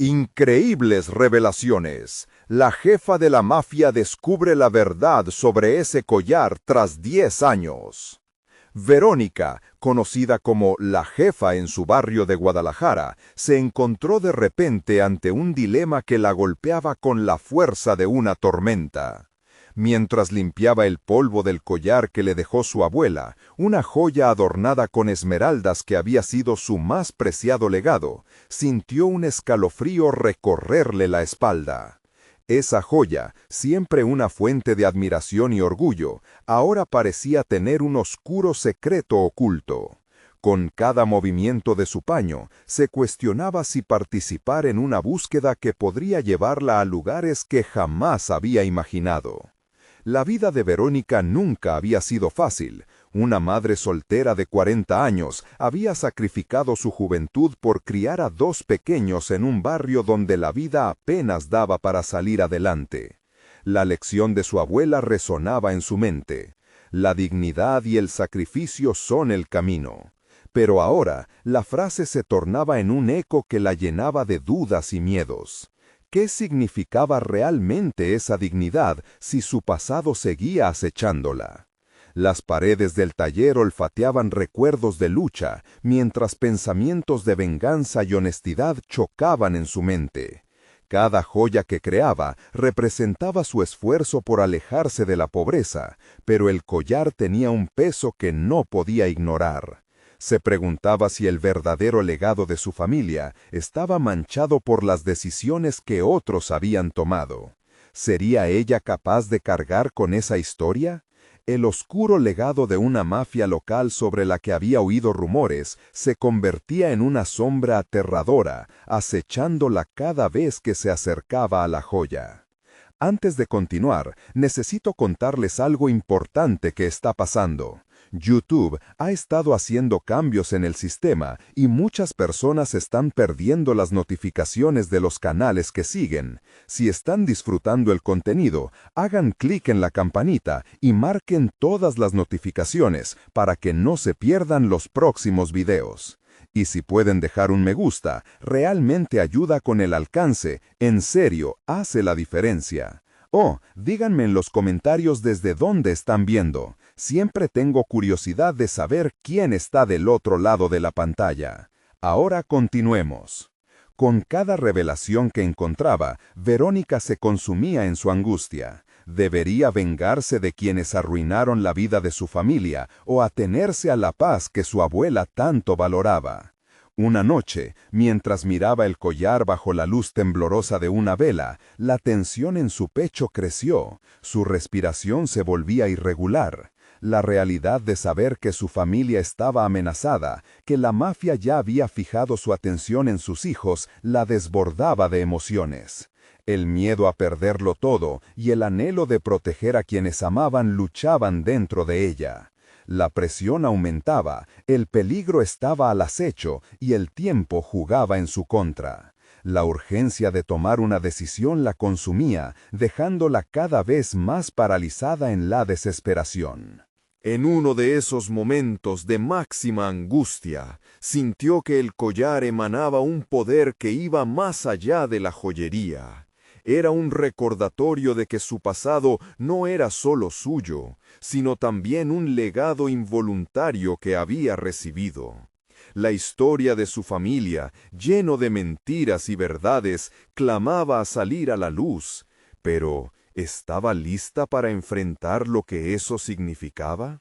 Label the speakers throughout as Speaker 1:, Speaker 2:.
Speaker 1: Increíbles revelaciones. La jefa de la mafia descubre la verdad sobre ese collar tras 10 años. Verónica, conocida como la jefa en su barrio de Guadalajara, se encontró de repente ante un dilema que la golpeaba con la fuerza de una tormenta. Mientras limpiaba el polvo del collar que le dejó su abuela, una joya adornada con esmeraldas que había sido su más preciado legado, sintió un escalofrío recorrerle la espalda. Esa joya, siempre una fuente de admiración y orgullo, ahora parecía tener un oscuro secreto oculto. Con cada movimiento de su paño, se cuestionaba si participar en una búsqueda que podría llevarla a lugares que jamás había imaginado. La vida de Verónica nunca había sido fácil. Una madre soltera de 40 años había sacrificado su juventud por criar a 2 pequeños en un barrio donde la vida apenas daba para salir adelante. La lección de su abuela resonaba en su mente. La dignidad y el sacrificio son el camino. Pero ahora, la frase se tornaba en un eco que la llenaba de dudas y miedos. ¿Qué significaba realmente esa dignidad si su pasado seguía acechándola? Las paredes del taller olfateaban recuerdos de lucha, mientras pensamientos de venganza y honestidad chocaban en su mente. Cada joya que creaba representaba su esfuerzo por alejarse de la pobreza, pero el collar tenía un peso que no podía ignorar. Se preguntaba si el verdadero legado de su familia estaba manchado por las decisiones que otros habían tomado. ¿Sería ella capaz de cargar con esa historia? El oscuro legado de una mafia local sobre la que había oído rumores se convertía en una sombra aterradora, acechándola cada vez que se acercaba a la joya. Antes de continuar, necesito contarles algo importante que está pasando. YouTube ha estado haciendo cambios en el sistema y muchas personas están perdiendo las notificaciones de los canales que siguen. Si están disfrutando el contenido, hagan clic en la campanita y marquen todas las notificaciones para que no se pierdan los próximos videos. Y si pueden dejar un me gusta, realmente ayuda con el alcance, en serio, hace la diferencia. Oh, díganme en los comentarios desde dónde están viendo. Siempre tengo curiosidad de saber quién está del otro lado de la pantalla. Ahora continuemos. Con cada revelación que encontraba, Verónica se consumía en su angustia. ¿Debería vengarse de quienes arruinaron la vida de su familia o atenerse a la paz que su abuela tanto valoraba? Una noche, mientras miraba el collar bajo la luz temblorosa de una vela, la tensión en su pecho creció, su respiración se volvía irregular. La realidad de saber que su familia estaba amenazada, que la mafia ya había fijado su atención en sus hijos, la desbordaba de emociones. El miedo a perderlo todo y el anhelo de proteger a quienes amaban luchaban dentro de ella. La presión aumentaba, el peligro estaba al acecho y el tiempo jugaba en su contra. La urgencia de tomar una decisión la consumía, dejándola cada vez más paralizada en la desesperación. En uno de esos momentos de máxima angustia, sintió que el collar emanaba un poder que iba más allá de la joyería. Era un recordatorio de que su pasado no era solo suyo, sino también un legado involuntario que había recibido. La historia de su familia, lleno de mentiras y verdades, clamaba a salir a la luz, pero ¿estaba lista para enfrentar lo que eso significaba?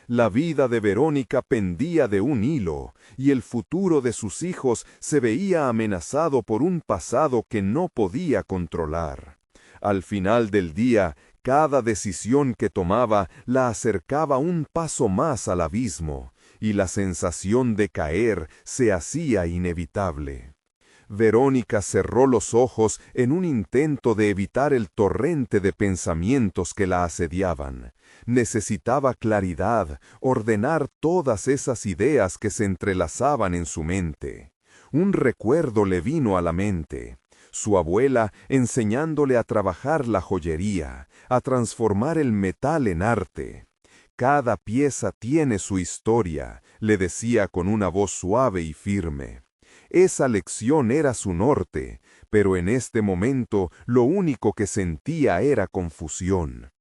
Speaker 1: La vida de Verónica pendía de un hilo, y el futuro de sus hijos se veía amenazado por un pasado que no podía controlar. Al final del día, cada decisión que tomaba la acercaba un paso más al abismo, y la sensación de caer se hacía inevitable. Verónica cerró los ojos en un intento de evitar el torrente de pensamientos que la asediaban. Necesitaba claridad, ordenar todas esas ideas que se entrelazaban en su mente. Un recuerdo le vino a la mente. Su abuela enseñándole a trabajar la joyería, a transformar el metal en arte. Cada pieza tiene su historia, le decía con una voz suave y firme. Esa lección era su norte, pero en este momento lo único que sentía era confusión.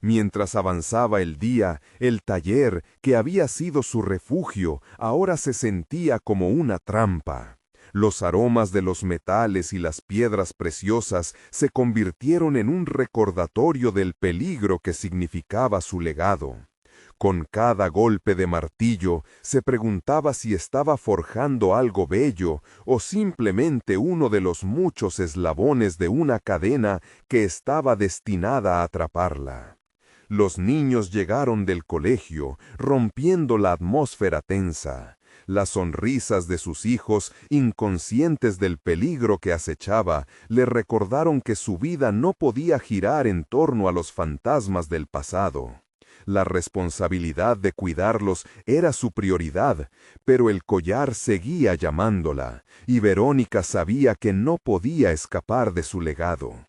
Speaker 1: Mientras avanzaba el día, el taller, que había sido su refugio, ahora se sentía como una trampa. Los aromas de los metales y las piedras preciosas se convirtieron en un recordatorio del peligro que significaba su legado. Con cada golpe de martillo, se preguntaba si estaba forjando algo bello o simplemente uno de los muchos eslabones de una cadena que estaba destinada a atraparla. Los niños llegaron del colegio, rompiendo la atmósfera tensa. Las sonrisas de sus hijos, inconscientes del peligro que acechaba, le recordaron que su vida no podía girar en torno a los fantasmas del pasado. La responsabilidad de cuidarlos era su prioridad, pero el collar seguía llamándola, y Verónica sabía que no podía escapar de su legado.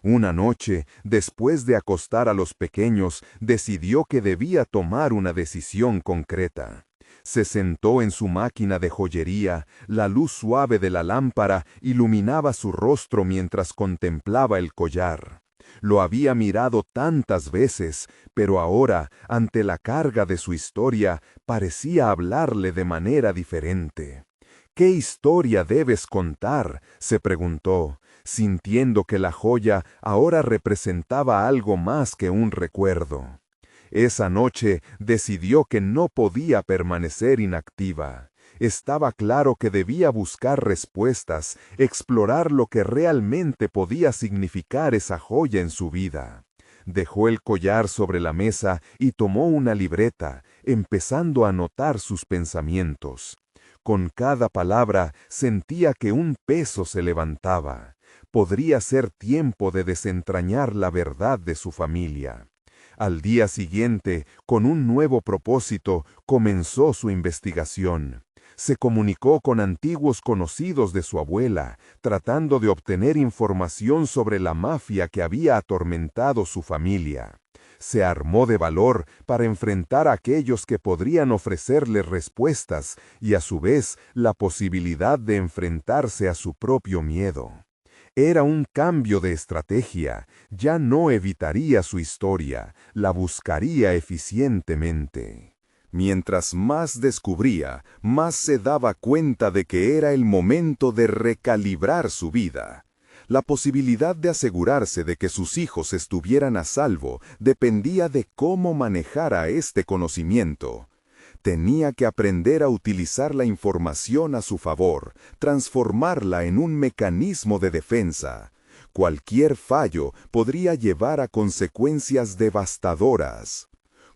Speaker 1: Una noche, después de acostar a los pequeños, decidió que debía tomar una decisión concreta. Se sentó en su máquina de joyería, la luz suave de la lámpara iluminaba su rostro mientras contemplaba el collar. Lo había mirado tantas veces, pero ahora, ante la carga de su historia, parecía hablarle de manera diferente. ¿Qué historia debes contar?, se preguntó, sintiendo que la joya ahora representaba algo más que un recuerdo. Esa noche decidió que no podía permanecer inactiva. Estaba claro que debía buscar respuestas, explorar lo que realmente podía significar esa joya en su vida. Dejó el collar sobre la mesa y tomó una libreta, empezando a anotar sus pensamientos. Con cada palabra sentía que un peso se levantaba. Podría ser tiempo de desentrañar la verdad de su familia. Al día siguiente, con un nuevo propósito, comenzó su investigación. Se comunicó con antiguos conocidos de su abuela, tratando de obtener información sobre la mafia que había atormentado su familia. Se armó de valor para enfrentar a aquellos que podrían ofrecerle respuestas y a su vez la posibilidad de enfrentarse a su propio miedo. Era un cambio de estrategia, ya no evitaría su historia, la buscaría eficientemente. Mientras más descubría, más se daba cuenta de que era el momento de recalibrar su vida. La posibilidad de asegurarse de que sus hijos estuvieran a salvo dependía de cómo manejara este conocimiento. Tenía que aprender a utilizar la información a su favor, transformarla en un mecanismo de defensa. Cualquier fallo podría llevar a consecuencias devastadoras.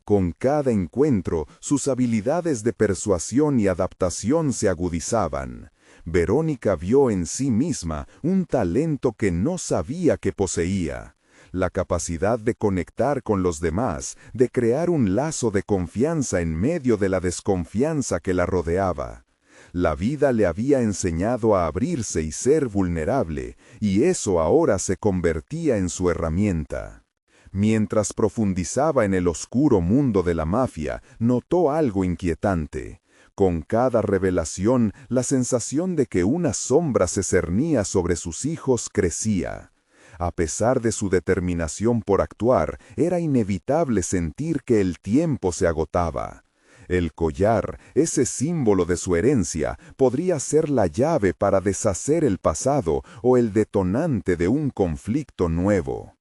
Speaker 1: Con cada encuentro, sus habilidades de persuasión y adaptación se agudizaban. Verónica vio en sí misma un talento que no sabía que poseía. La capacidad de conectar con los demás, de crear un lazo de confianza en medio de la desconfianza que la rodeaba. La vida le había enseñado a abrirse y ser vulnerable, y eso ahora se convertía en su herramienta. Mientras profundizaba en el oscuro mundo de la mafia, notó algo inquietante. Con cada revelación, la sensación de que una sombra se cernía sobre sus hijos crecía. A pesar de su determinación por actuar, era inevitable sentir que el tiempo se agotaba. El collar, ese símbolo de su herencia, podría ser la llave para deshacer el pasado o el detonante de un conflicto nuevo.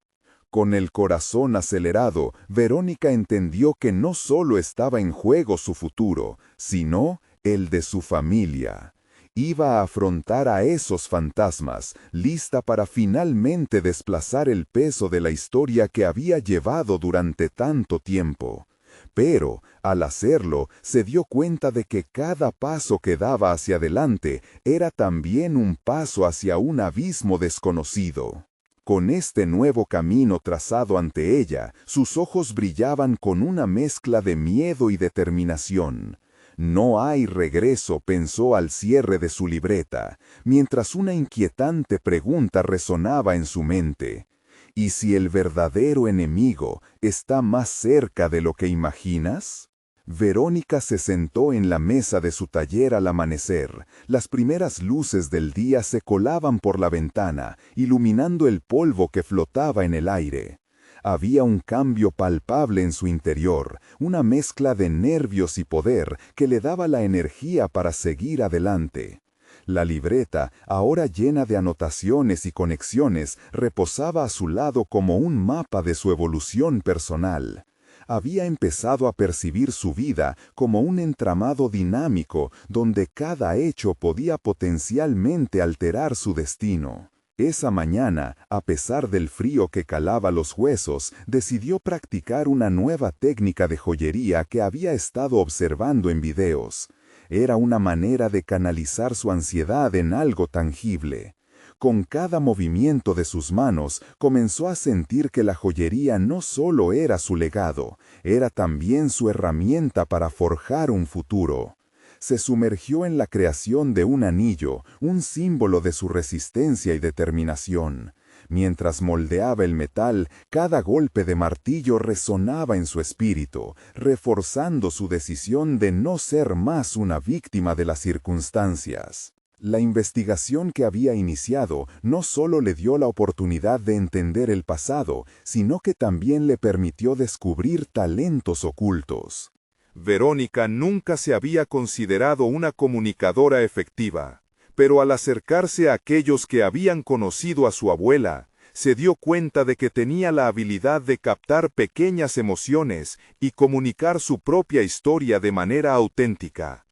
Speaker 1: Con el corazón acelerado, Verónica entendió que no solo estaba en juego su futuro, sino el de su familia. Iba a afrontar a esos fantasmas, lista para finalmente desplazar el peso de la historia que había llevado durante tanto tiempo. Pero, al hacerlo, se dio cuenta de que cada paso que daba hacia adelante era también un paso hacia un abismo desconocido. Con este nuevo camino trazado ante ella, sus ojos brillaban con una mezcla de miedo y determinación. No hay regreso, pensó al cierre de su libreta, mientras una inquietante pregunta resonaba en su mente. ¿Y si el verdadero enemigo está más cerca de lo que imaginas? Verónica se sentó en la mesa de su taller al amanecer. Las primeras luces del día se colaban por la ventana, iluminando el polvo que flotaba en el aire. Había un cambio palpable en su interior, una mezcla de nervios y poder que le daba la energía para seguir adelante. La libreta, ahora llena de anotaciones y conexiones, reposaba a su lado como un mapa de su evolución personal. Había empezado a percibir su vida como un entramado dinámico donde cada hecho podía potencialmente alterar su destino. Esa mañana, a pesar del frío que calaba los huesos, decidió practicar una nueva técnica de joyería que había estado observando en videos. Era una manera de canalizar su ansiedad en algo tangible. Con cada movimiento de sus manos, comenzó a sentir que la joyería no solo era su legado, era también su herramienta para forjar un futuro. Se sumergió en la creación de un anillo, un símbolo de su resistencia y determinación. Mientras moldeaba el metal, cada golpe de martillo resonaba en su espíritu, reforzando su decisión de no ser más una víctima de las circunstancias. La investigación que había iniciado no solo le dio la oportunidad de entender el pasado, sino que también le permitió descubrir talentos ocultos.
Speaker 2: Verónica nunca se había considerado una comunicadora efectiva, pero al acercarse a aquellos que habían conocido a su abuela, se dio cuenta de que tenía la habilidad de captar pequeñas emociones y comunicar su propia historia de manera auténtica.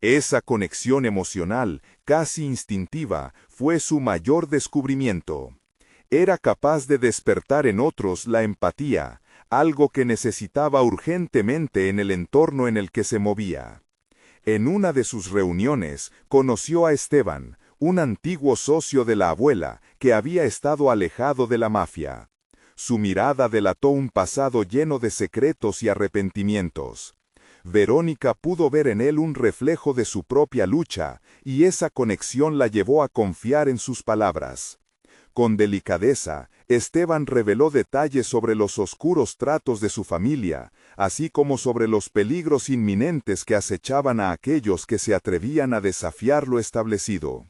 Speaker 2: Esa conexión emocional, casi instintiva, fue su mayor descubrimiento. Era capaz de despertar en otros la empatía, algo que necesitaba urgentemente en el entorno en el que se movía. En una de sus reuniones, conoció a Esteban, un antiguo socio de la abuela, que había estado alejado de la mafia. Su mirada delató un pasado lleno de secretos y arrepentimientos. Verónica pudo ver en él un reflejo de su propia lucha, y esa conexión la llevó a confiar en sus palabras. Con delicadeza, Esteban reveló detalles sobre los oscuros tratos de su familia, así como sobre los peligros inminentes que acechaban a aquellos que se atrevían a desafiar lo establecido.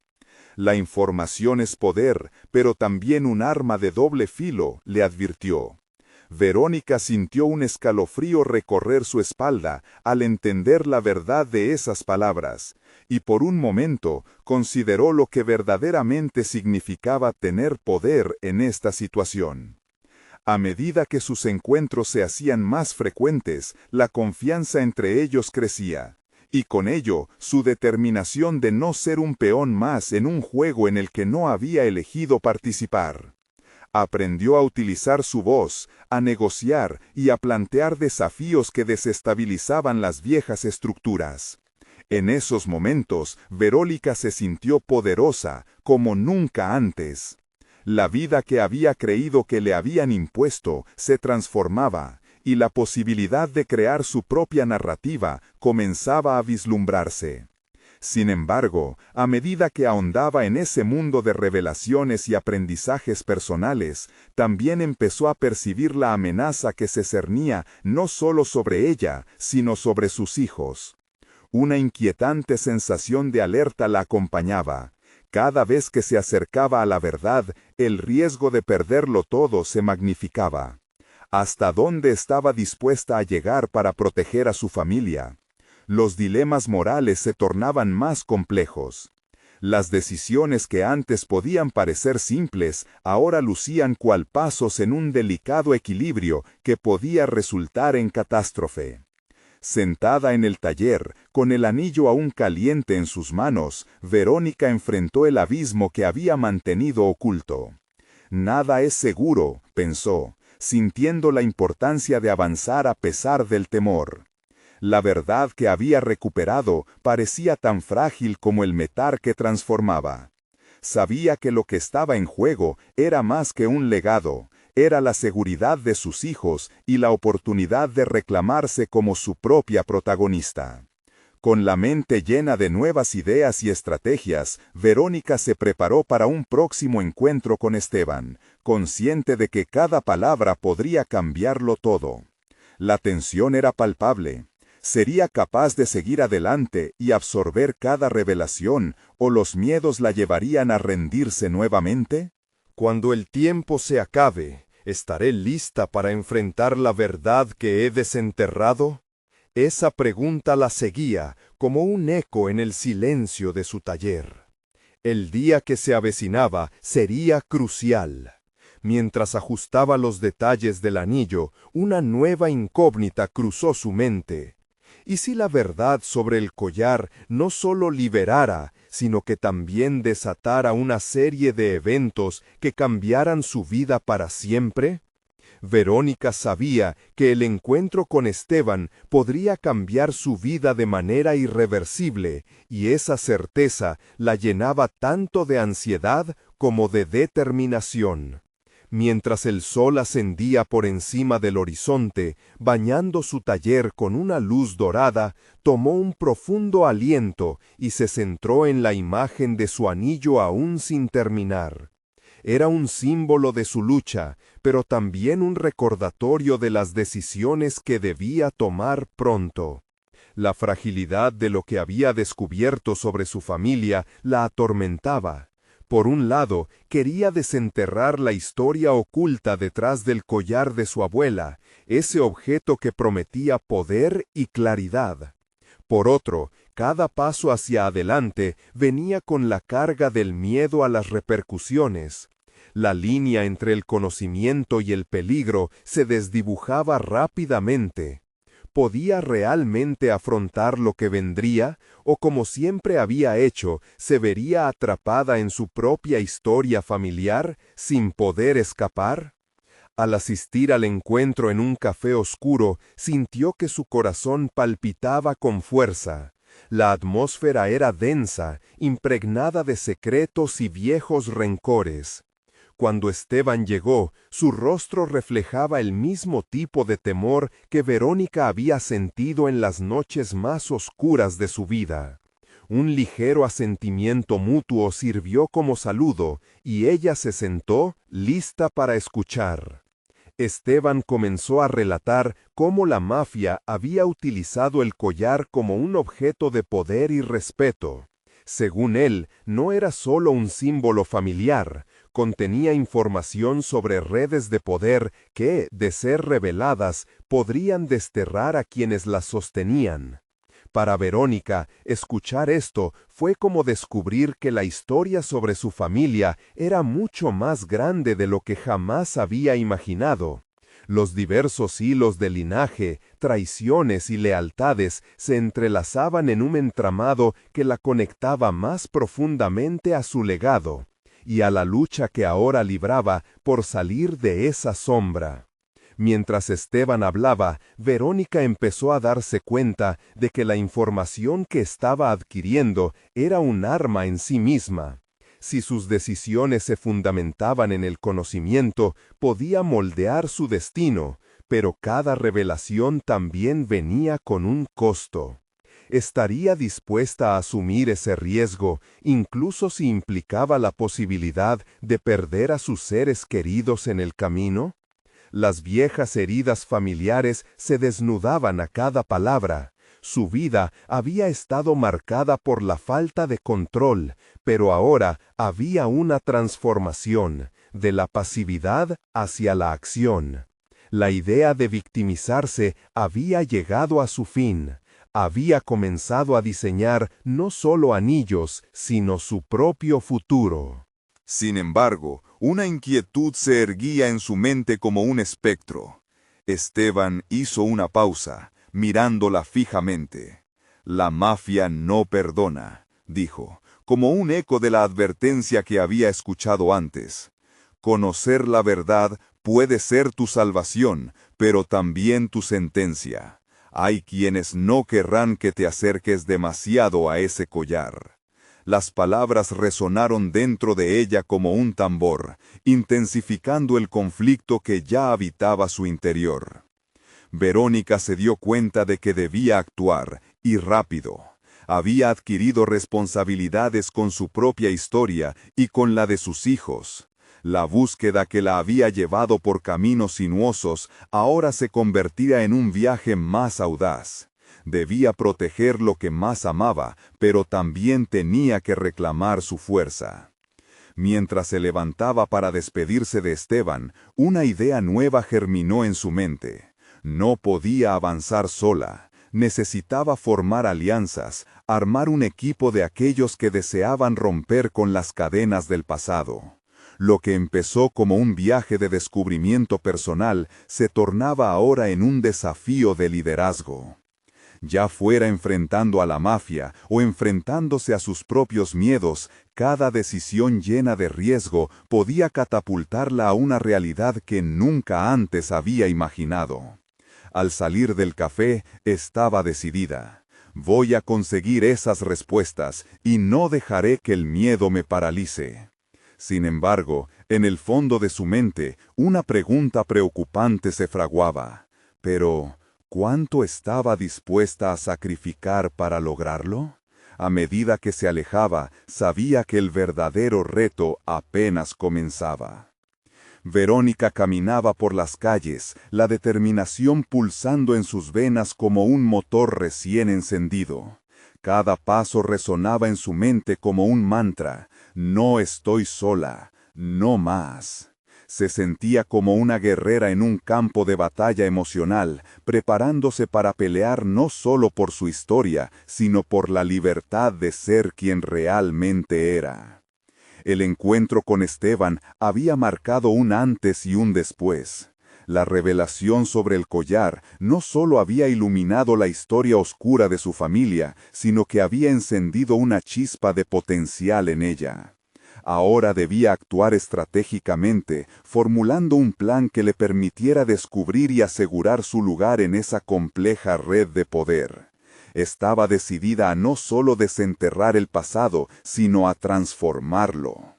Speaker 2: La información es poder, pero también un arma de doble filo, le advirtió. Verónica sintió un escalofrío recorrer su espalda al entender la verdad de esas palabras, y por un momento consideró lo que verdaderamente significaba tener poder en esta situación. A medida que sus encuentros se hacían más frecuentes, la confianza entre ellos crecía, y con ello su determinación de no ser un peón más en un juego en el que no había elegido participar. Aprendió a utilizar su voz, a negociar y a plantear desafíos que desestabilizaban las viejas estructuras. En esos momentos, Verónica se sintió poderosa, como nunca antes. La vida que había creído que le habían impuesto se transformaba, y la posibilidad de crear su propia narrativa comenzaba a vislumbrarse. Sin embargo, a medida que ahondaba en ese mundo de revelaciones y aprendizajes personales, también empezó a percibir la amenaza que se cernía no solo sobre ella, sino sobre sus hijos. Una inquietante sensación de alerta la acompañaba. Cada vez que se acercaba a la verdad, el riesgo de perderlo todo se magnificaba. ¿Hasta dónde estaba dispuesta a llegar para proteger a su familia? Los dilemas morales se tornaban más complejos. Las decisiones que antes podían parecer simples, ahora lucían cual pasos en un delicado equilibrio que podía resultar en catástrofe. Sentada en el taller, con el anillo aún caliente en sus manos, Verónica enfrentó el abismo que había mantenido oculto. Nada es seguro, pensó, sintiendo la importancia de avanzar a pesar del temor. La verdad que había recuperado parecía tan frágil como el metal que transformaba. Sabía que lo que estaba en juego era más que un legado, era la seguridad de sus hijos y la oportunidad de reclamarse como su propia protagonista. Con la mente llena de nuevas ideas y estrategias, Verónica se preparó para un próximo encuentro con Esteban, consciente de que cada palabra podría cambiarlo todo. La tensión era palpable. ¿Sería capaz de seguir adelante y absorber cada revelación, o los miedos la llevarían a rendirse nuevamente?
Speaker 3: Cuando el tiempo se acabe, ¿estaré lista para enfrentar la verdad que he desenterrado? Esa pregunta la seguía como un eco en el silencio de su taller. El día que se avecinaba sería crucial. Mientras ajustaba los detalles del anillo, una nueva incógnita cruzó su mente. ¿Y si la verdad sobre el collar no solo liberara, sino que también desatara una serie de eventos que cambiaran su vida para siempre? Verónica sabía que el encuentro con Esteban podría cambiar su vida de manera irreversible, y esa certeza la llenaba tanto de ansiedad como de determinación. Mientras el sol ascendía por encima del horizonte, bañando su taller con una luz dorada, tomó un profundo aliento y se centró en la imagen de su anillo aún sin terminar. Era un símbolo de su lucha, pero también un recordatorio de las decisiones que debía tomar pronto. La fragilidad de lo que había descubierto sobre su familia la atormentaba. Por un lado, quería desenterrar la historia oculta detrás del collar de su abuela, ese objeto que prometía poder y claridad. Por otro, cada paso hacia adelante venía con la carga del miedo a las repercusiones. La línea entre el conocimiento y el peligro se desdibujaba rápidamente. ¿Podía realmente afrontar lo que vendría, o como siempre había hecho, se vería atrapada en su propia historia familiar, sin poder escapar? Al asistir al encuentro en un café oscuro, sintió que su corazón palpitaba con fuerza. La atmósfera era densa, impregnada de secretos y viejos rencores. Cuando Esteban llegó, su rostro reflejaba el mismo tipo de temor que Verónica había sentido en las noches más oscuras de su vida. Un ligero asentimiento mutuo sirvió como saludo, y ella se sentó, lista para escuchar. Esteban comenzó a relatar cómo la mafia había utilizado el collar como un objeto de poder y respeto. Según él, no era solo un símbolo familiar, contenía información sobre redes de poder que, de ser reveladas, podrían desterrar a quienes las sostenían. Para Verónica, escuchar esto fue como descubrir que la historia sobre su familia era mucho más grande de lo que jamás había imaginado. Los diversos hilos de linaje, traiciones y lealtades se entrelazaban en un entramado que la conectaba más profundamente a su legado y a la lucha que ahora libraba por salir de esa sombra. Mientras Esteban hablaba, Verónica empezó a darse cuenta de que la información que estaba adquiriendo era un arma en sí misma. Si sus decisiones se fundamentaban en el conocimiento, podía moldear su destino, pero cada revelación también venía con un costo. ¿Estaría dispuesta a asumir ese riesgo, incluso si implicaba la posibilidad de perder a sus seres queridos en el camino? Las viejas heridas familiares se desnudaban a cada palabra. Su vida había estado marcada por la falta de control, pero ahora había una transformación, de la pasividad hacia la acción. La idea de victimizarse había llegado a su fin. Había comenzado a diseñar no solo anillos, sino su propio futuro.
Speaker 2: Sin embargo, una inquietud se erguía en su mente como un espectro. Esteban hizo una pausa, mirándola fijamente. La mafia no perdona, dijo, como un eco de la advertencia que había escuchado antes. Conocer la verdad puede ser tu salvación, pero también tu sentencia. Hay quienes no querrán que te acerques demasiado a ese collar. Las palabras resonaron dentro de ella como un tambor, intensificando el conflicto que ya habitaba su interior. Verónica se dio cuenta de que debía actuar, y rápido. Había adquirido responsabilidades con su propia historia y con la de sus hijos. La búsqueda que la había llevado por caminos sinuosos ahora se convertía en un viaje más audaz. Debía proteger lo que más amaba, pero también tenía que reclamar su fuerza. Mientras se levantaba para despedirse de Esteban, una idea nueva germinó en su mente. No podía avanzar sola. Necesitaba formar alianzas, armar un equipo de aquellos que deseaban romper con las cadenas del pasado. Lo que empezó como un viaje de descubrimiento personal se tornaba ahora en un desafío de liderazgo. Ya fuera enfrentando a la mafia o enfrentándose a sus propios miedos, cada decisión llena de riesgo podía catapultarla a una realidad que nunca antes había imaginado. Al salir del café, estaba decidida. Voy a conseguir esas respuestas y no dejaré que el miedo me paralice. Sin embargo, en el fondo de su mente, una pregunta preocupante se fraguaba. Pero, ¿cuánto estaba dispuesta a sacrificar para lograrlo? A medida que se alejaba, sabía que el verdadero reto apenas comenzaba. Verónica caminaba por las calles, la determinación pulsando en sus venas como un motor recién encendido. Cada paso resonaba en su mente como un mantra: no estoy sola, no más. Se sentía como una guerrera en un campo de batalla emocional, preparándose para pelear no solo por su historia, sino por la libertad de ser quien realmente era. El encuentro con Esteban había marcado un antes y un después. La revelación sobre el collar no solo había iluminado la historia oscura de su familia, sino que había encendido una chispa de potencial en ella. Ahora debía actuar estratégicamente, formulando un plan que le permitiera descubrir y asegurar su lugar en esa compleja red de poder. Estaba decidida a no solo desenterrar el pasado, sino a transformarlo.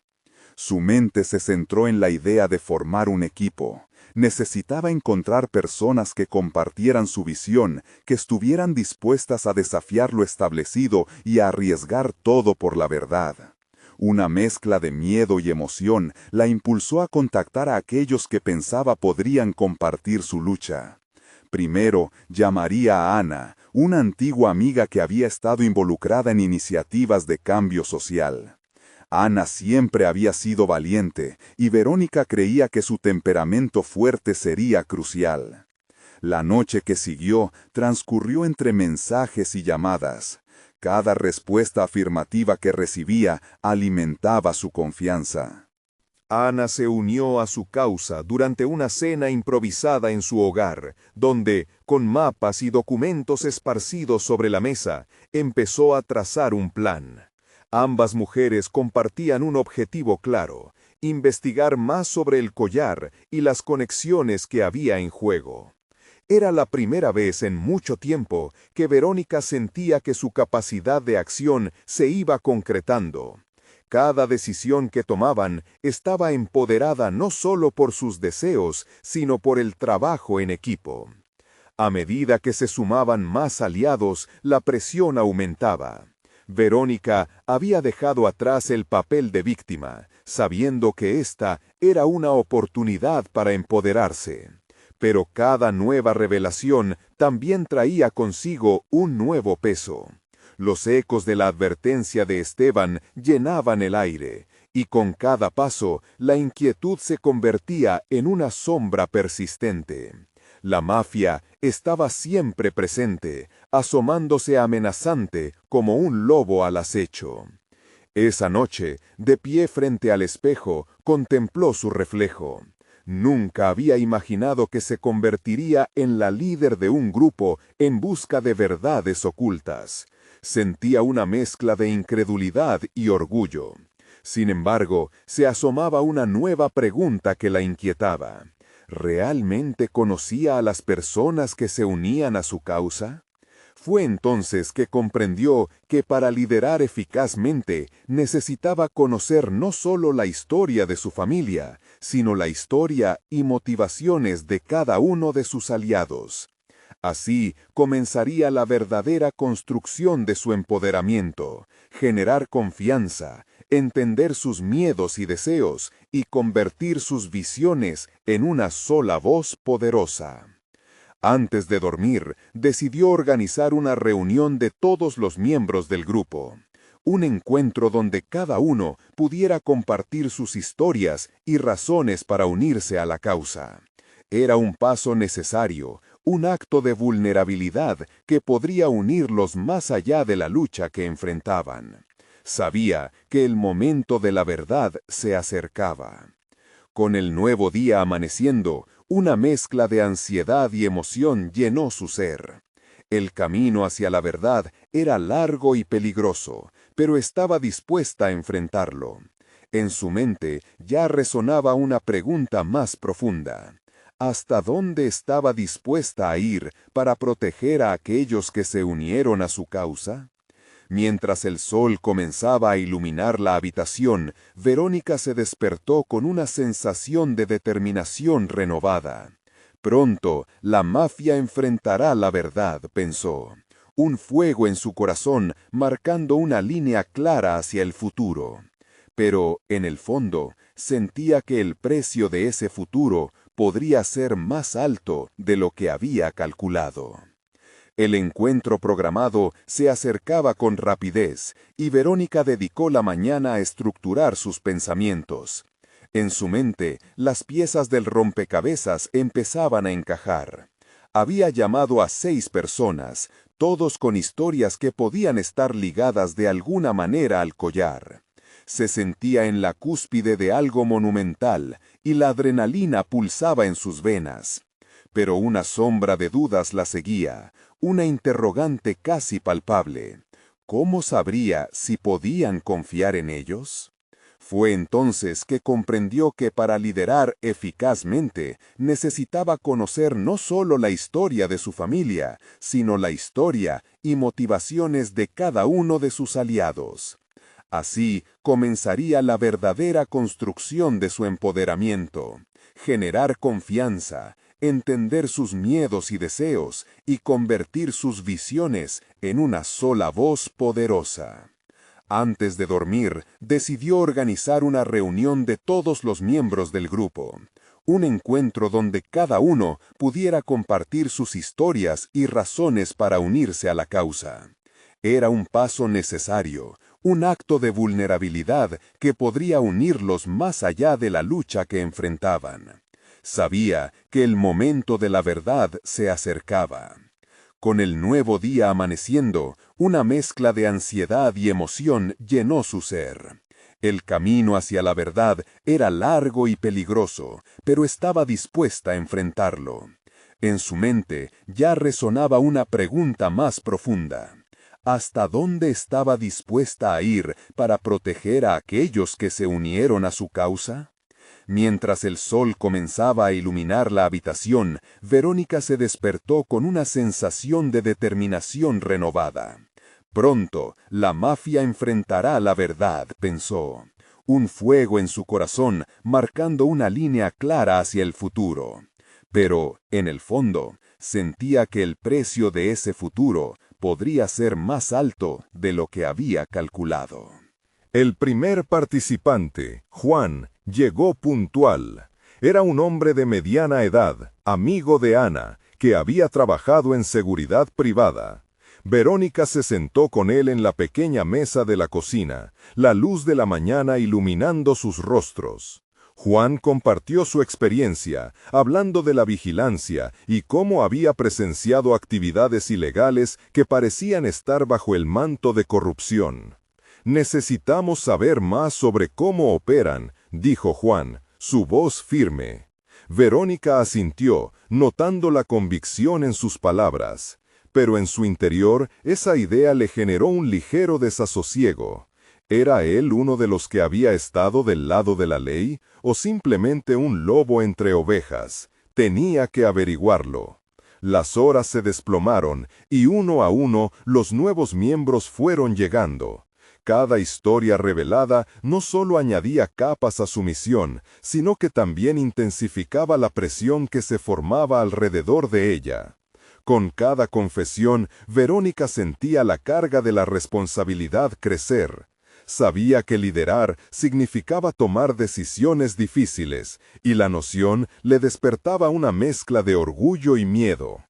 Speaker 2: Su mente se centró en la idea de formar un equipo. Necesitaba encontrar personas que compartieran su visión, que estuvieran dispuestas a desafiar lo establecido y a arriesgar todo por la verdad. Una mezcla de miedo y emoción la impulsó a contactar a aquellos que pensaba podrían compartir su lucha. Primero, llamaría a Ana, una antigua amiga que había estado involucrada en iniciativas de cambio social. Ana siempre había sido valiente, y Verónica creía que su temperamento fuerte sería crucial. La noche que siguió transcurrió entre mensajes y llamadas. Cada respuesta afirmativa que recibía alimentaba su confianza.
Speaker 3: Ana se unió a su causa durante una cena improvisada en su hogar, donde, con mapas y documentos esparcidos sobre la mesa, empezó a trazar un plan. Ambas mujeres compartían un objetivo claro: investigar más sobre el collar y las conexiones que había en juego. Era la primera vez en mucho tiempo que Verónica sentía que su capacidad de acción se iba concretando. Cada decisión que tomaban estaba empoderada no solo por sus deseos, sino por el trabajo en equipo. A medida que se sumaban más aliados, la presión aumentaba. Verónica había dejado atrás el papel de víctima, sabiendo que esta era una oportunidad para empoderarse. Pero cada nueva revelación también traía consigo un nuevo peso. Los ecos de la advertencia de Esteban llenaban el aire, y con cada paso la inquietud se convertía en una sombra persistente. La mafia estaba siempre presente, asomándose amenazante como un lobo al acecho. Esa noche, de pie frente al espejo, contempló su reflejo. Nunca había imaginado que se convertiría en la líder de un grupo en busca de verdades ocultas. Sentía una mezcla de incredulidad y orgullo. Sin embargo, se asomaba una nueva pregunta que la inquietaba. ¿Realmente conocía a las personas que se unían a su causa? Fue entonces que comprendió que para liderar eficazmente necesitaba conocer no solo la historia de su familia, sino la historia y motivaciones de cada uno de sus aliados. Así comenzaría la verdadera construcción de su empoderamiento: generar confianza, entender sus miedos y deseos y convertir sus visiones en una sola voz poderosa.
Speaker 2: Antes de dormir, decidió organizar una reunión de todos los miembros del grupo. Un encuentro donde cada uno pudiera compartir sus historias y razones para unirse a la causa. Era un paso necesario, un acto de vulnerabilidad que podría unirlos más allá de la lucha que enfrentaban. Sabía que el momento de la verdad se acercaba. Con el nuevo día amaneciendo, una mezcla de ansiedad y emoción llenó su ser. El camino hacia la verdad era largo y peligroso, pero estaba dispuesta a enfrentarlo. En su mente ya resonaba una pregunta más profunda. ¿Hasta dónde estaba dispuesta a ir para proteger a aquellos que se unieron a su causa? Mientras el sol comenzaba a iluminar la habitación, Verónica se despertó con una sensación de determinación renovada. Pronto, la mafia enfrentará la verdad, pensó. Un fuego en su corazón marcando una línea clara hacia el futuro. Pero, en el fondo, sentía que el precio de ese futuro podría ser más alto de lo que había calculado. El encuentro programado se acercaba con rapidez y Verónica dedicó la mañana a estructurar sus pensamientos. En su mente, las piezas del rompecabezas empezaban a encajar. Había llamado a 6 personas, todos con historias que podían estar ligadas de alguna manera al collar. Se sentía en la cúspide de algo monumental y la adrenalina pulsaba en sus venas. Pero una sombra de dudas la seguía, una interrogante casi palpable. ¿Cómo sabría si podían confiar en ellos? Fue entonces que comprendió que para liderar eficazmente necesitaba conocer no solo la historia de su familia, sino la historia y motivaciones de cada uno de sus aliados. Así comenzaría la verdadera construcción de su empoderamiento, generar confianza, entender sus miedos y deseos y convertir sus visiones en una sola voz poderosa. Antes de dormir, decidió organizar una reunión de todos los miembros del grupo, un encuentro donde cada uno pudiera compartir sus historias y razones para unirse a la causa. Era un paso necesario, un acto de vulnerabilidad que podría unirlos más allá de la lucha que enfrentaban. Sabía que el momento de la verdad se acercaba. Con el nuevo día amaneciendo, una mezcla de ansiedad y emoción llenó su ser. El camino hacia la verdad era largo y peligroso, pero estaba dispuesta a enfrentarlo. En su mente ya resonaba una pregunta más profunda. ¿Hasta dónde estaba dispuesta a ir para proteger a aquellos que se unieron a su causa? Mientras el sol comenzaba a iluminar la habitación, Verónica se despertó con una sensación de determinación renovada. Pronto, la mafia enfrentará la verdad, pensó. Un fuego en su corazón, marcando una línea clara hacia el futuro. Pero, en el fondo, sentía que el precio de ese futuro podría ser más alto de lo que había calculado.
Speaker 3: El primer participante, Juan, llegó puntual. Era un hombre de mediana edad, amigo de Ana, que había trabajado en seguridad privada. Verónica se sentó con él en la pequeña mesa de la cocina, la luz de la mañana iluminando sus rostros. Juan compartió su experiencia, hablando de la vigilancia y cómo había presenciado actividades ilegales que parecían estar bajo el manto de corrupción. «Necesitamos saber más sobre cómo operan», dijo Juan, su voz firme. Verónica asintió, notando la convicción en sus palabras. Pero en su interior, esa idea le generó un ligero desasosiego. ¿Era él uno de los que había estado del lado de la ley, o simplemente un lobo entre ovejas? Tenía que averiguarlo. Las horas se desplomaron, y uno a uno los nuevos miembros fueron llegando. Cada historia revelada no solo añadía capas a su misión, sino que también intensificaba la presión que se formaba alrededor de ella. Con cada confesión, Verónica sentía la carga de la responsabilidad crecer. Sabía que liderar significaba tomar decisiones difíciles, y la noción le despertaba una mezcla de orgullo y miedo.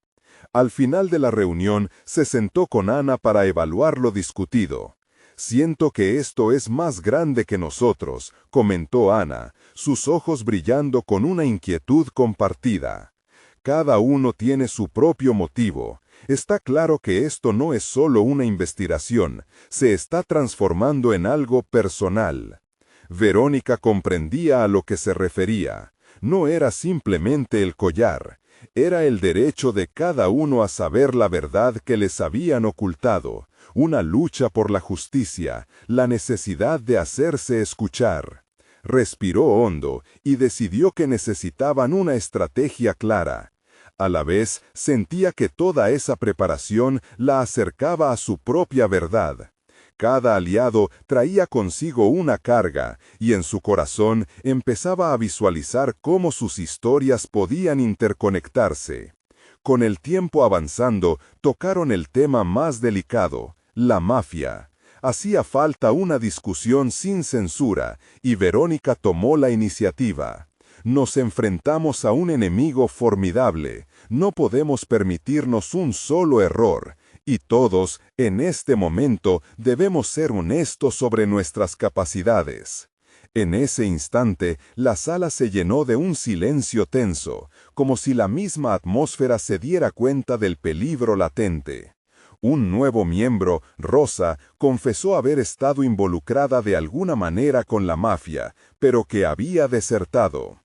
Speaker 2: Al final de la reunión, se sentó con Ana para evaluar lo discutido. «Siento que esto es más grande que nosotros», comentó Ana, sus ojos brillando con una inquietud compartida. «Cada uno tiene su propio motivo. Está claro que esto no es solo una investigación, se está transformando en algo personal». Verónica comprendía a lo que se refería. No era simplemente el collar, era el derecho de cada uno a saber la verdad que les habían ocultado, una lucha por la justicia, la necesidad de hacerse escuchar. Respiró hondo y decidió que necesitaban una estrategia clara. A la vez, sentía que toda esa preparación la acercaba a su propia verdad. Cada aliado traía consigo una carga, y en su corazón empezaba a visualizar cómo sus historias podían interconectarse. Con el tiempo avanzando, tocaron el tema más delicado, la mafia. Hacía falta una discusión sin censura, y Verónica tomó la iniciativa. Nos enfrentamos a un enemigo formidable, no podemos permitirnos un solo error. Y todos, en este momento, debemos ser honestos sobre nuestras capacidades. En ese instante, la sala se llenó de un silencio tenso, como si la misma atmósfera se diera cuenta del peligro latente. Un nuevo miembro, Rosa, confesó haber estado involucrada de alguna manera con la mafia, pero que había desertado.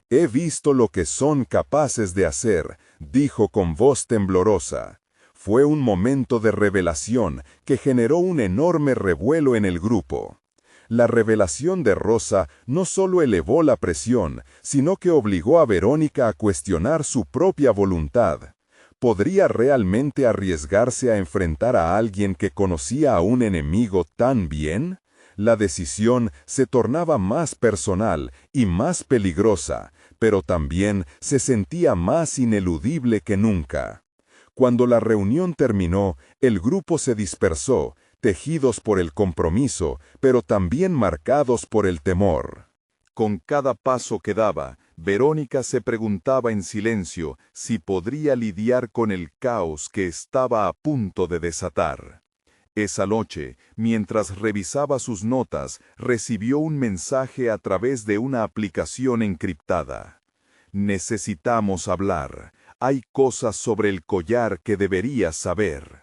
Speaker 2: «He visto lo que son capaces de hacer», dijo con voz temblorosa. Fue un momento de revelación que generó un enorme revuelo en el grupo. La revelación de Rosa no solo elevó la presión, sino que obligó a Verónica a cuestionar su propia voluntad. ¿Podría realmente arriesgarse a enfrentar a alguien que conocía a un enemigo tan bien? La decisión se tornaba más personal y más peligrosa, pero también se sentía más ineludible que nunca. Cuando la reunión terminó, el grupo se dispersó, tejidos por el compromiso, pero también marcados por el temor. Con cada paso que daba, Verónica se preguntaba en silencio si podría lidiar con el caos que estaba a punto de desatar. Esa noche, mientras revisaba sus notas, recibió un mensaje a través de una aplicación encriptada. «Necesitamos hablar. Hay cosas sobre el collar que deberías saber».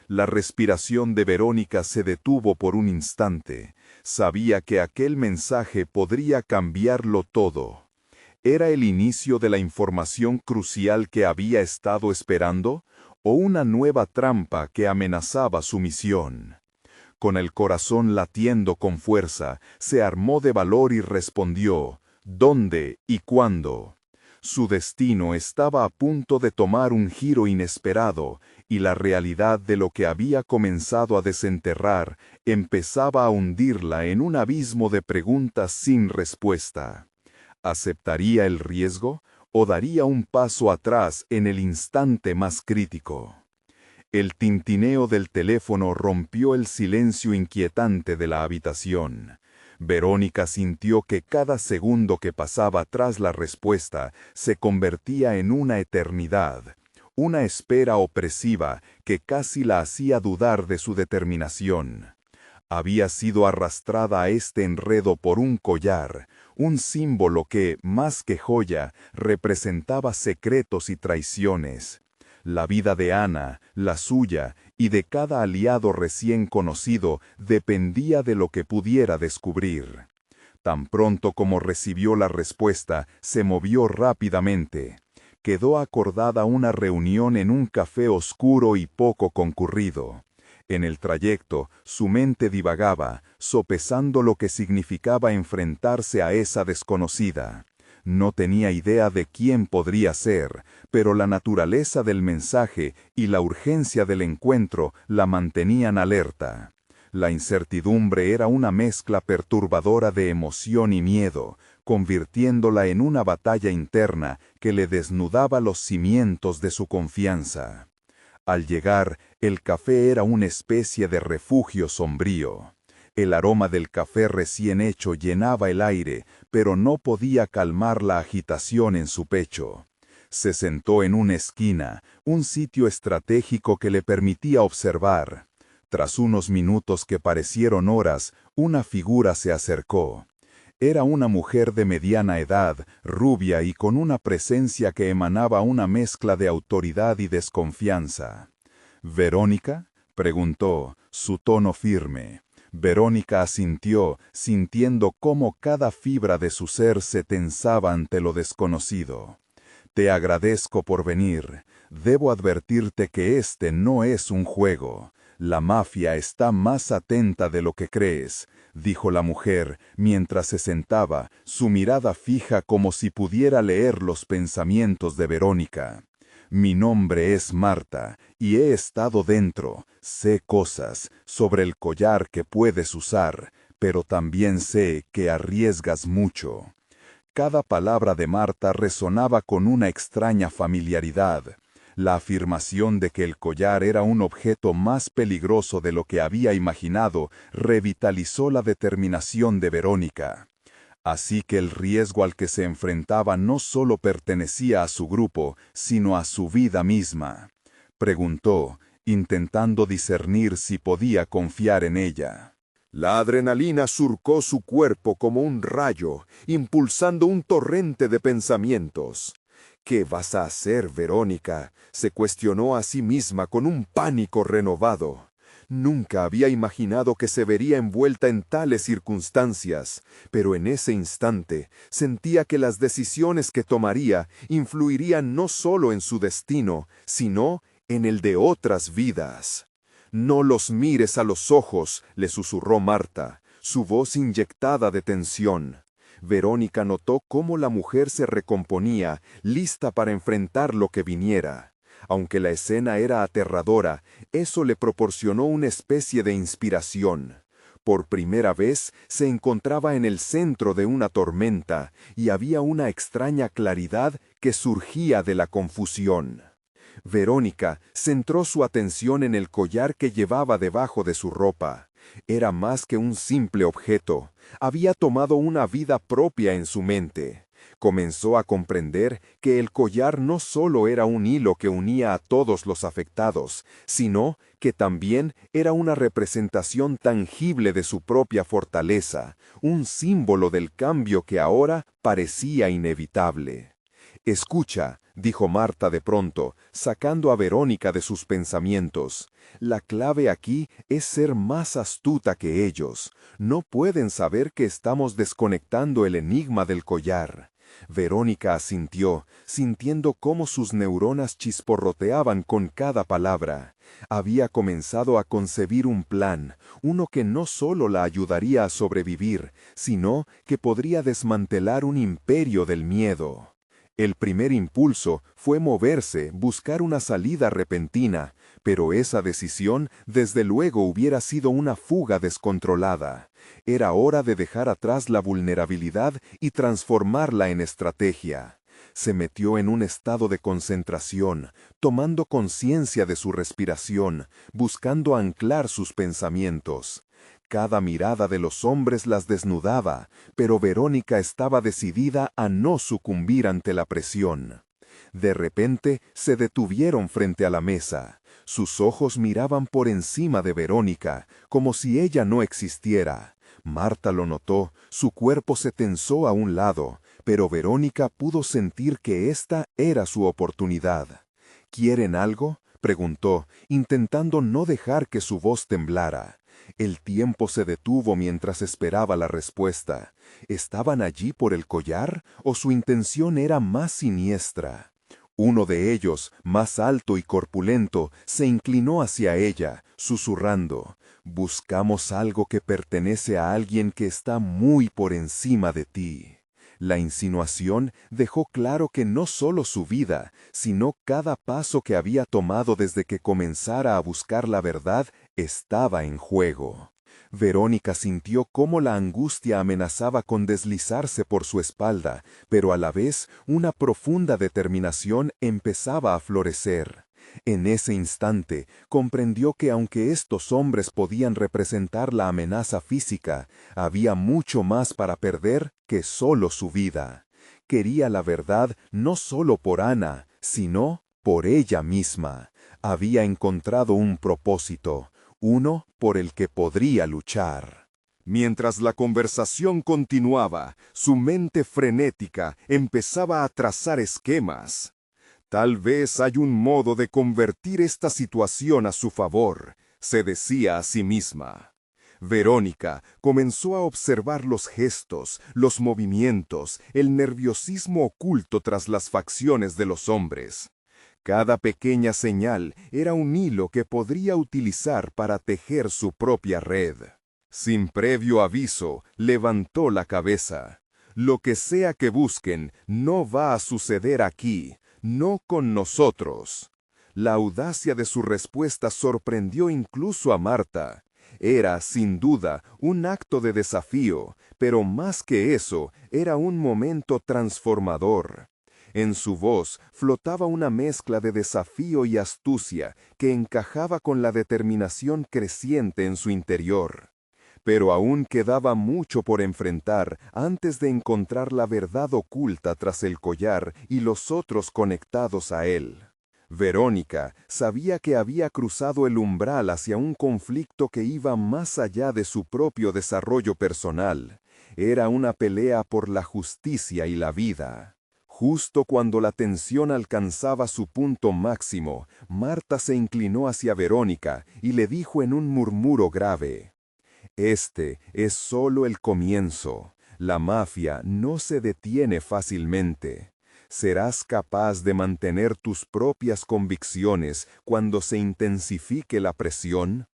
Speaker 2: La respiración de Verónica se detuvo por un instante. Sabía que aquel mensaje podría cambiarlo todo. ¿Era el inicio de la información crucial que había estado esperando, o una nueva trampa que amenazaba su misión? Con el corazón latiendo con fuerza, se armó de valor y respondió: «¿Dónde y cuándo?». Su destino estaba a punto de tomar un giro inesperado, y la realidad de lo que había comenzado a desenterrar empezaba a hundirla en un abismo de preguntas sin respuesta. ¿Aceptaría el riesgo o daría un paso atrás en el instante más crítico? El tintineo del teléfono rompió el silencio inquietante de la habitación. Verónica sintió que cada segundo que pasaba tras la respuesta se convertía en una eternidad, una espera opresiva que casi la hacía dudar de su determinación. Había sido arrastrada a este enredo por un collar, un símbolo que, más que joya, representaba secretos y traiciones. La vida de Ana, la suya y de cada aliado recién conocido dependía de lo que pudiera descubrir. Tan pronto como recibió la respuesta, se movió rápidamente. Quedó acordada una reunión en un café oscuro y poco concurrido. En el trayecto, su mente divagaba, sopesando lo que significaba enfrentarse a esa desconocida. No tenía idea de quién podría ser, pero la naturaleza del mensaje y la urgencia del encuentro la mantenían alerta. La incertidumbre era una mezcla perturbadora de emoción y miedo, convirtiéndola en una batalla interna que le desnudaba los cimientos de su confianza. Al llegar, el café era una especie de refugio sombrío. El aroma del café recién hecho llenaba el aire, pero no podía calmar la agitación en su pecho. Se sentó en una esquina, un sitio estratégico que le permitía observar. Tras unos minutos que parecieron horas, una figura se acercó. Era una mujer de mediana edad, rubia y con una presencia que emanaba una mezcla de autoridad y desconfianza. ¿Verónica?, preguntó, su tono firme. Verónica asintió, sintiendo cómo cada fibra de su ser se tensaba ante lo desconocido. Te agradezco por venir. Debo advertirte que este no es un juego. La mafia está más atenta de lo que crees, dijo la mujer, mientras se sentaba, su mirada fija como si pudiera leer los pensamientos de Verónica. Mi nombre es Marta, y he estado dentro. Sé cosas sobre el collar que puedes usar, pero también sé que arriesgas mucho. Cada palabra de Marta resonaba con una extraña familiaridad. La afirmación de que el collar era un objeto más peligroso de lo que había imaginado revitalizó la determinación de Verónica. Así que el riesgo al que se enfrentaba no solo pertenecía a su grupo, sino a su vida misma. Preguntó, intentando discernir si podía confiar en ella.
Speaker 3: La adrenalina surcó su cuerpo como un rayo, impulsando un torrente de pensamientos. ¿Qué vas a hacer, Verónica?, se cuestionó a sí misma con un pánico renovado. Nunca había imaginado que se vería envuelta en tales circunstancias, pero en ese instante sentía que las decisiones que tomaría influirían no solo en su destino, sino en el de otras vidas. «No los mires a los ojos», le susurró Marta, su voz inyectada de tensión. Verónica notó cómo la mujer se recomponía, lista para enfrentar lo que viniera. Aunque la escena era aterradora, eso le proporcionó una especie de inspiración. Por primera vez se encontraba en el centro de una tormenta, y había una extraña claridad que surgía de la confusión. Verónica centró su atención en el collar que llevaba debajo de su ropa. Era más que un simple objeto. Había tomado una vida propia en su mente. Comenzó a comprender que el collar no solo era un hilo que unía a todos los afectados, sino que también era una representación tangible de su propia fortaleza, un símbolo del cambio que ahora parecía inevitable. «Escucha», dijo Marta de pronto, sacando a Verónica de sus pensamientos. «La clave aquí es ser más astuta que ellos. No pueden saber que estamos desconectando el enigma del collar». Verónica asintió, sintiendo cómo sus neuronas chisporroteaban con cada palabra. Había comenzado a concebir un plan, uno que no solo la ayudaría a sobrevivir, sino que podría desmantelar un imperio del miedo. El primer impulso fue moverse, buscar una salida repentina, pero esa decisión desde luego hubiera sido una fuga descontrolada. Era hora de dejar atrás la vulnerabilidad y transformarla en estrategia. Se metió en un estado de concentración, tomando conciencia de su respiración, buscando anclar sus pensamientos. Cada mirada de los hombres las desnudaba, pero Verónica estaba decidida a no sucumbir ante la presión. De repente se detuvieron frente a la mesa. Sus ojos miraban por encima de Verónica, como si ella no existiera. Marta lo notó, su cuerpo se tensó a un lado, pero Verónica pudo sentir que esta era su oportunidad. «¿Quieren algo?», preguntó, intentando no dejar que su voz temblara. El tiempo se detuvo mientras esperaba la respuesta. ¿Estaban allí por el collar o su intención era más siniestra? Uno de ellos, más alto y corpulento, se inclinó hacia ella, susurrando: «Buscamos algo que pertenece a alguien que está muy por encima de ti». La insinuación dejó claro que no solo su vida, sino cada paso que había tomado desde que comenzara a buscar la verdad estaba en juego. Verónica sintió cómo la angustia amenazaba con deslizarse por su espalda, pero a la vez una profunda determinación empezaba a florecer. En ese instante comprendió que aunque estos hombres podían representar la amenaza física, había mucho más para perder que solo su vida. quería la verdad no solo por Ana, sino por ella misma. Había encontrado un propósito, uno por el que podría luchar. Mientras la conversación continuaba, su mente frenética empezaba a trazar esquemas. Tal vez hay un modo de convertir esta situación a su favor, se decía a sí misma. Verónica comenzó a observar los gestos, los movimientos, el nerviosismo oculto tras las facciones de los hombres. Cada pequeña señal era un hilo que podría utilizar para tejer su propia red. Sin previo aviso, levantó la cabeza. Lo que sea que busquen, no va a suceder aquí, no con nosotros. La audacia de su respuesta sorprendió incluso a Marta. Era, sin duda, un acto de desafío, pero más que eso, era un momento transformador. En su voz flotaba una mezcla de desafío y astucia que encajaba con la determinación creciente en su interior. Pero aún quedaba mucho por enfrentar antes de encontrar la verdad oculta tras el collar y los otros conectados a él. Verónica sabía que había cruzado el umbral hacia un conflicto que iba más allá de su propio desarrollo personal. Era una pelea por la justicia y la vida. Justo cuando la tensión alcanzaba su punto máximo, Marta se inclinó hacia Verónica y le dijo en un murmuro grave: «Este es solo el comienzo. La mafia no se detiene fácilmente. ¿Serás capaz de mantener tus propias convicciones cuando se intensifique la presión?».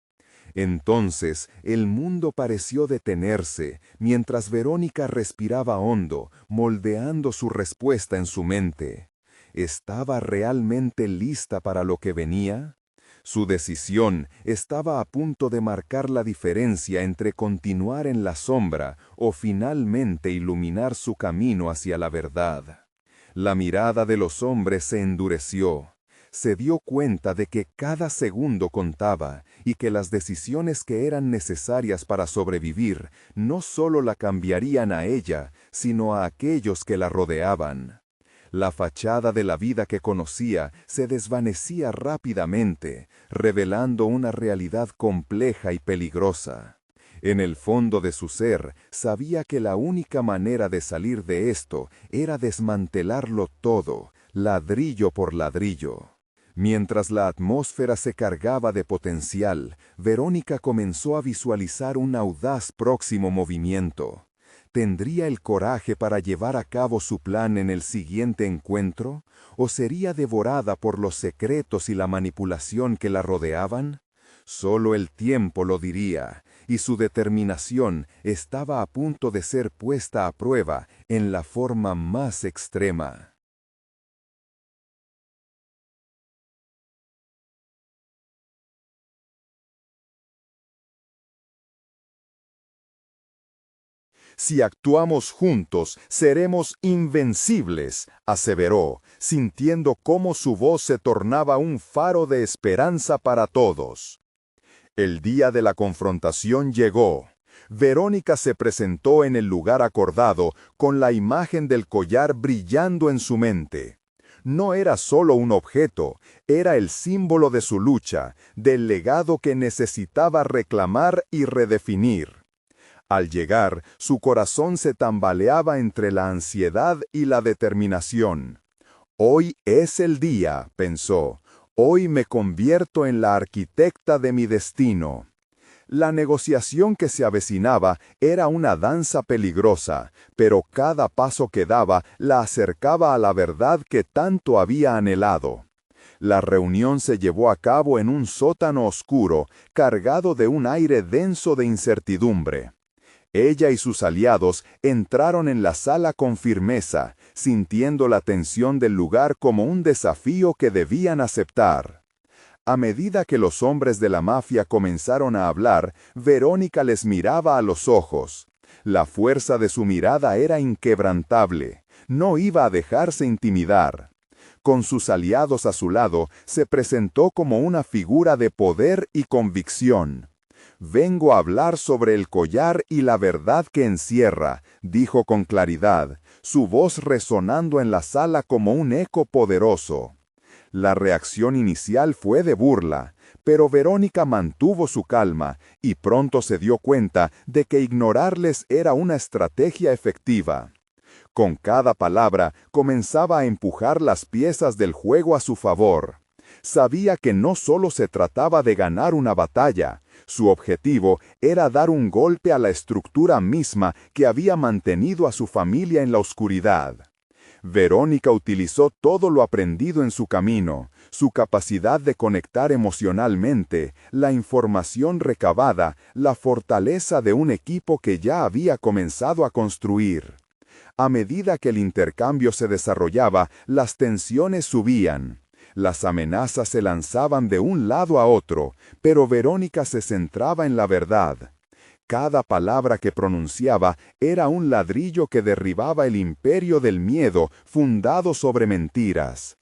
Speaker 3: Entonces el mundo pareció detenerse, mientras Verónica respiraba hondo, moldeando su respuesta en su mente. ¿Estaba realmente lista para lo que venía? Su decisión estaba a punto de marcar la diferencia entre continuar en la sombra o finalmente iluminar su camino hacia la verdad. La mirada de los hombres se endureció. Se dio cuenta de que cada segundo contaba y que las decisiones que eran necesarias para sobrevivir no solo la cambiarían a ella, sino a aquellos que la rodeaban. La fachada de la vida que conocía se desvanecía rápidamente, revelando una realidad compleja y peligrosa. En el fondo de su ser, sabía que la única manera de salir de esto era desmantelarlo todo, ladrillo por ladrillo. Mientras la atmósfera se cargaba de potencial, Verónica comenzó a visualizar un audaz próximo movimiento. ¿Tendría el coraje para llevar a cabo su plan en el siguiente encuentro? ¿O sería devorada por los secretos y la manipulación que la rodeaban? Solo el tiempo lo diría, y su determinación estaba a punto de ser puesta a prueba en la forma más extrema. «Si actuamos juntos, seremos invencibles», aseveró, sintiendo cómo su voz se tornaba un faro de esperanza para todos. El día de la confrontación llegó. Verónica se presentó en el lugar acordado con la imagen del collar brillando en su mente. No era solo un objeto, era el símbolo de su lucha, del legado que necesitaba reclamar y redefinir. Al llegar, su corazón se tambaleaba entre la ansiedad y la determinación. «Hoy es el día», pensó. «Hoy me convierto en la arquitecta de mi destino». La negociación que se avecinaba era una danza peligrosa, pero cada paso que daba la acercaba a la verdad que tanto había anhelado. La reunión se llevó a cabo en un sótano oscuro, cargado de un aire denso de incertidumbre. Ella y sus aliados entraron en la sala con firmeza, sintiendo la tensión del lugar como un desafío que debían aceptar. A medida que los hombres de la mafia comenzaron a hablar, Verónica les miraba a los ojos. La fuerza de su mirada era inquebrantable. No iba a dejarse intimidar. Con sus aliados a su lado, se presentó como una figura de poder y convicción.
Speaker 1: Vengo a hablar sobre el collar y la verdad que encierra, dijo con claridad, su voz resonando en la sala como un eco poderoso. La reacción inicial fue de burla, pero Verónica mantuvo su calma y pronto se dio cuenta de que ignorarles era una estrategia efectiva. Con cada palabra comenzaba a empujar las piezas del juego a su favor. Sabía que no solo se trataba de ganar una batalla, su objetivo era dar un golpe a la estructura misma que había mantenido a su familia en la oscuridad. Verónica utilizó todo lo aprendido en su camino, su capacidad de conectar emocionalmente, la información recabada, la fortaleza de un equipo que ya había comenzado a construir. A medida que el intercambio se desarrollaba, las tensiones subían. Las amenazas se lanzaban de un lado a otro, pero Verónica se centraba en la verdad. Cada palabra que pronunciaba era un ladrillo que derribaba el imperio del miedo fundado sobre mentiras.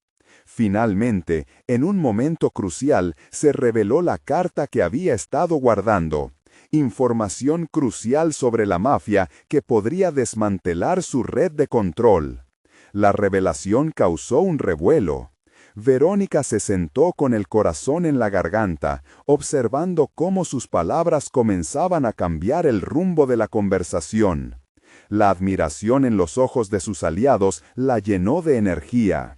Speaker 1: Finalmente, en un momento crucial, se reveló la carta que había estado guardando. Información crucial sobre la mafia que podría desmantelar su red de control. La revelación causó un revuelo. Verónica se sentó con el corazón en la garganta, observando cómo sus palabras comenzaban a cambiar el rumbo de la conversación. La admiración en los ojos de sus aliados la llenó de energía.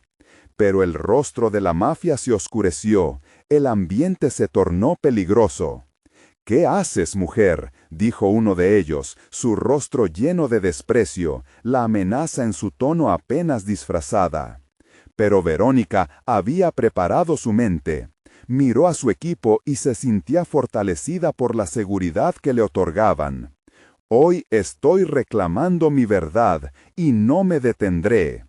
Speaker 1: Pero el rostro de la mafia se oscureció, el ambiente se tornó peligroso. «¿Qué haces, mujer?», dijo uno de ellos, su rostro lleno de desprecio, la amenaza en su tono apenas disfrazada. Pero Verónica había preparado su mente. Miró a su equipo y se sentía fortalecida por la seguridad que le otorgaban. «Hoy estoy reclamando mi verdad y no me detendré».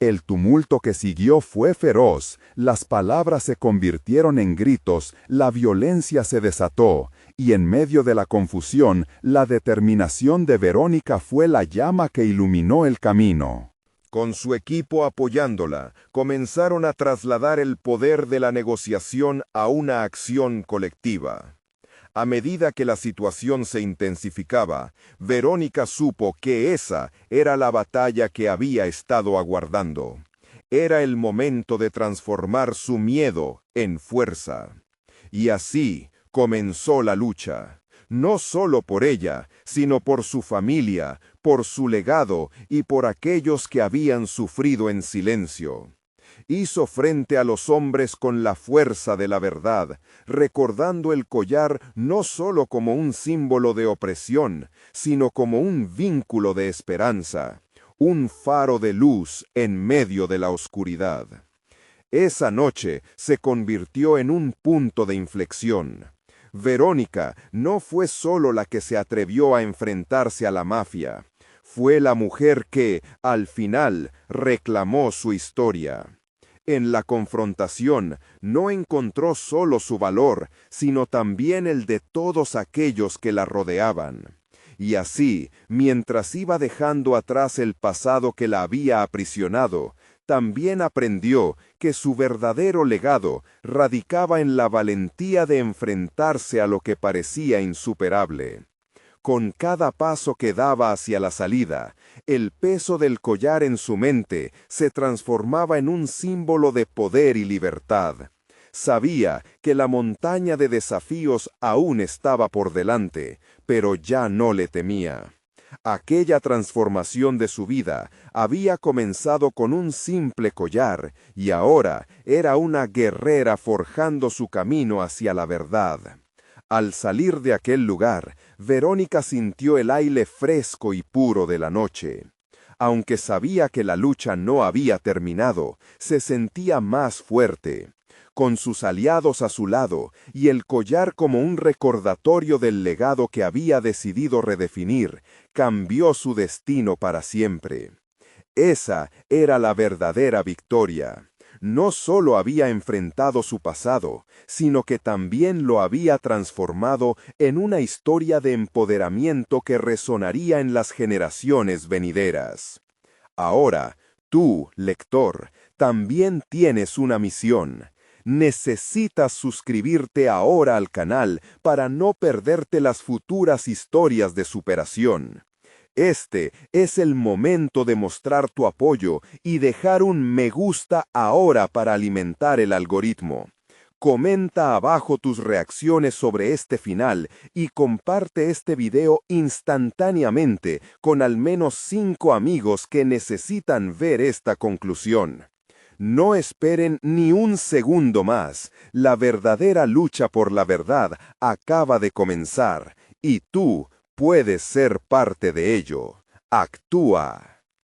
Speaker 1: El tumulto que siguió fue feroz, las palabras se convirtieron en gritos, la violencia se desató, y en medio de la confusión, la determinación de Verónica fue la llama que iluminó el camino.
Speaker 3: Con su equipo apoyándola, comenzaron a trasladar el poder de la negociación a una acción colectiva. A medida que la situación se intensificaba, Verónica supo que esa era la batalla que había estado aguardando. Era el momento de transformar su miedo en fuerza. Y así comenzó la lucha. No solo por ella, sino por su familia, por su legado y por aquellos que habían sufrido en silencio. Hizo frente a los hombres con la fuerza de la verdad, recordando el collar no solo como un símbolo de opresión, sino como un vínculo de esperanza, un faro de luz en medio de la oscuridad. Esa noche se convirtió en un punto de inflexión. Verónica no fue solo la que se atrevió a enfrentarse a la mafia, fue la mujer que, al final, reclamó su historia. En la confrontación no encontró solo su valor, sino también el de todos aquellos que la rodeaban. Y así, mientras iba dejando atrás el pasado que la había aprisionado, también aprendió que su verdadero legado radicaba en la valentía de enfrentarse a lo que parecía insuperable. Con cada paso que daba hacia la salida, el peso del collar en su mente se transformaba en un símbolo de poder y libertad. Sabía que la montaña de desafíos aún estaba por delante, pero ya no le temía. Aquella transformación de su vida había comenzado con un simple collar y ahora era una guerrera forjando su camino hacia la verdad. Al salir de aquel lugar, Verónica sintió el aire fresco y puro de la noche. Aunque sabía que la lucha no había terminado, se sentía más fuerte. Con sus aliados a su lado y el collar como un recordatorio del legado que había decidido redefinir, cambió su destino para siempre. Esa era la verdadera victoria. No solo había enfrentado su pasado, sino que también lo había transformado en una historia de empoderamiento que resonaría en las generaciones venideras. Ahora, tú, lector, también tienes una misión.
Speaker 1: Necesitas suscribirte ahora al canal para no perderte las futuras historias de superación. Este es el momento de mostrar tu apoyo y dejar un me gusta ahora para alimentar el algoritmo. Comenta abajo tus reacciones sobre este final y comparte este video instantáneamente con al menos 5 amigos que necesitan ver esta conclusión. No esperen ni un segundo más. La verdadera lucha por la verdad acaba de comenzar y tú puedes ser parte de ello. Actúa.